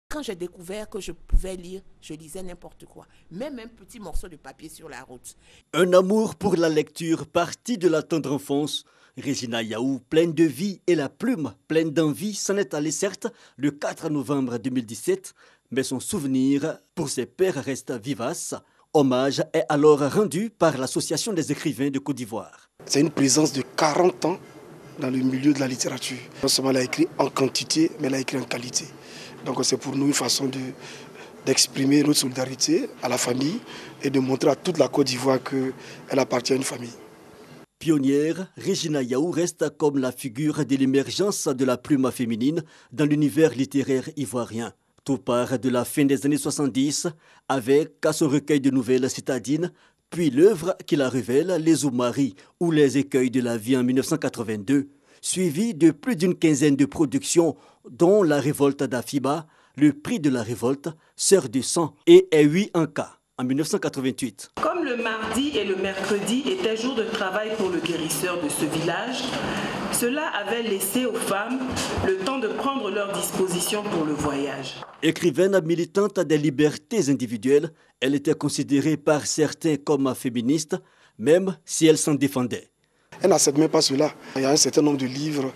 Quand j'ai découvert que je pouvais lire, je lisais n'importe quoi, même un petit morceau de papier sur la route. Un amour pour la lecture parti de la tendre enfance. Regina Yaou, pleine de vie et la plume pleine d'envie, s'en est allée certes le 4 novembre 2017, mais son souvenir pour ses pairs reste vivace. Hommage est alors rendu par l'Association des écrivains de Côte d'Ivoire. C'est une présence de 40 ans dans le milieu de la littérature. Non seulement elle a écrit en quantité, mais elle a écrit en qualité. Donc c'est pour nous une façon d'exprimer notre solidarité à la famille et de montrer à toute la Côte d'Ivoire qu'elle appartient à une famille. Pionnière, Regina Yaou reste comme la figure de l'émergence de la plume féminine dans l'univers littéraire ivoirien. Tout part de la fin des années 70 avec son recueil de nouvelles citadines, puis l'œuvre qui la révèle, Les Oumaris ou Les écueils de la vie en 1982, suivi de plus d'une quinzaine de productions dont La révolte d'Afiba, Le prix de la révolte, Sœur du sang et Ewi Anka en 1988. Comme le mardi et le mercredi étaient jours de travail pour le guérisseur de ce village, cela avait laissé aux femmes le temps de prendre leurs dispositions pour le voyage. Écrivaine militante des libertés individuelles, elle était considérée par certains comme féministe, même si elle s'en défendait. Elle n'accepte même pas cela. Il y a un certain nombre de livres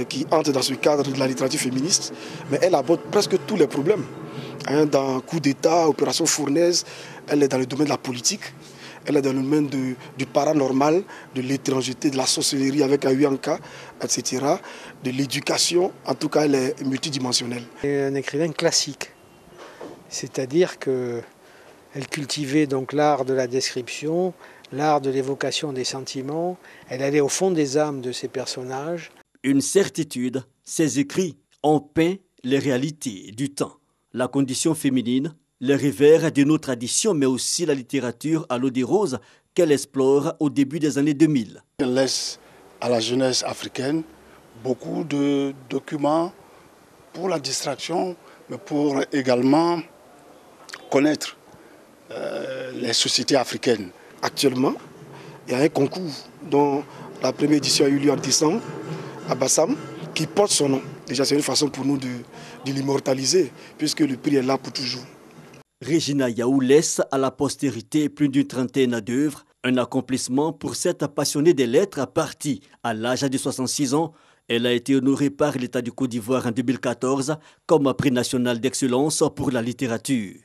qui entrent dans ce cadre de la littérature féministe, mais elle aborde presque tous les problèmes. Dans Coup d'État, Opération Fournaise, elle est dans le domaine de la politique, elle est dans le domaine du paranormal, de l'étrangeté, de la sorcellerie avec Ewi Anka, etc., de l'éducation. En tout cas, elle est multidimensionnelle. C'est un écrivain classique, c'est-à-dire qu'elle cultivait donc l'art de la description, l'art de l'évocation des sentiments, elle allait au fond des âmes de ses personnages. Une certitude, ses écrits ont peint les réalités du temps, la condition féminine, les revers de nos traditions, mais aussi la littérature à l'eau de rose qu'elle explore au début des années 2000. Elle laisse à la jeunesse africaine beaucoup de documents pour la distraction, mais pour également connaître les sociétés africaines. Actuellement, il y a un concours dont la première édition a eu lieu en décembre à Bassam qui porte son nom. Déjà, c'est une façon pour nous de l'immortaliser puisque le prix est là pour toujours. Regina Yaou laisse à la postérité plus d'une trentaine d'œuvres, un accomplissement pour cette passionnée des lettres partie à l'âge de 66 ans. Elle a été honorée par l'État du Côte d'Ivoire en 2014 comme prix national d'excellence pour la littérature.